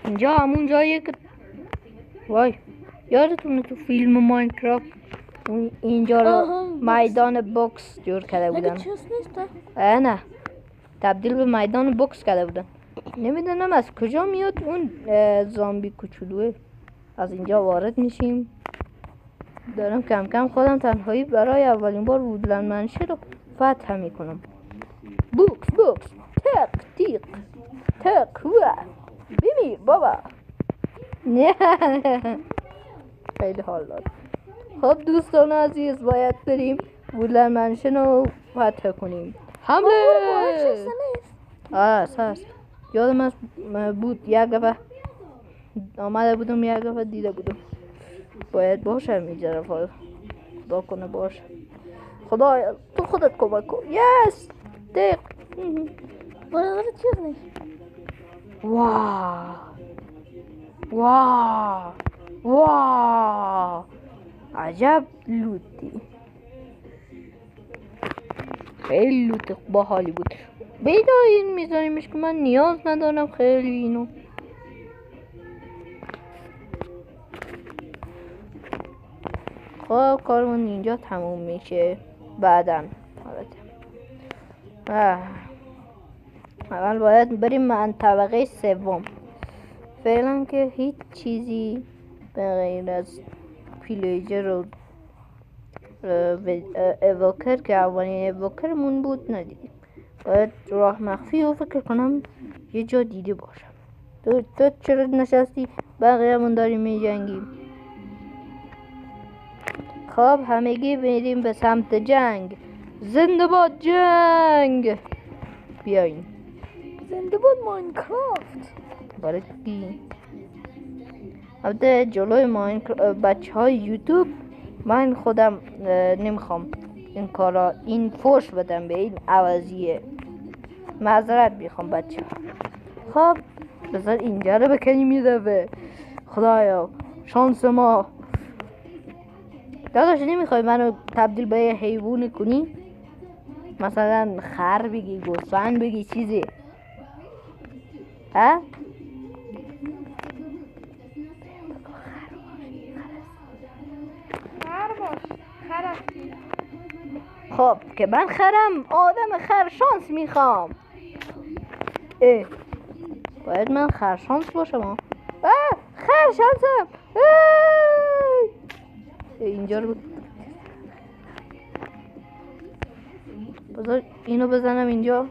اینجا همون جاییه که وای یادتونه تو فیلم ماینکرافت اینجا رو میدان بوکس جور کرده بودن. چیز نیست؟ نه تبدیل به میدان بوکس کرده بودن. نمیدونم از کجا میاد اون زامبی کوچولوه. از اینجا وارد میشیم. دارم کم کم خودم تنهایی برای اولین بار وودلند منشن رو فتح میکنم. بوکس تق تیق تق هوا بمیر بابا. نه خیلی حال داد. خب دوستان عزیز باید بریم وودلند منشن رو فتح کنیم. حمله هست یادم از بود یک دفعه آمده بودم یک دفعه دیده بودم. باید باشه میجره فایل خدا کنه باشه. خدایا تو خودت کمک کن. یس دق برادر چیز نیست. واه عجب لوتی. خیلی لوت باحالی بود. بیدا این میذاریمش که من نیاز ندارم خیلی اینو. خب کارمون اینجا تموم میشه. بعدم اول باید بریم من طبقه سوم. فعلا که هیچ چیزی به غیر از پیلیجر و اوکر که اولین اوکرمون بود ندیدیم. باید راه مخفی رو فکر کنم یه جا دیده باشم. تو چرا نشستی؟ بقیه همون داریم می جنگیم. خب همگی بریم به سمت جنگ. زنده باد جنگ. بیاین. زنده باد ماینکرافت. برای کی؟ البته جلوی بچه های یوتیوب من خودم نمیخوام این کارا این فوش بدم به این عوضیه. معذرت میخوام بچه ها. خب بذار اینجا رو بکنیم یه دفعه. خدایا شانس ما. داداش نمیخوای منو تبدیل به یه حیوان کنی؟ مثلا خر بگی، گوسفند بگی، چیزی ها؟ خب که من خرم آدم خر شانس میخوام. باید من خر شانس باشم. خر شانسم. اینجا رو بذار اینو بزنم اینجا.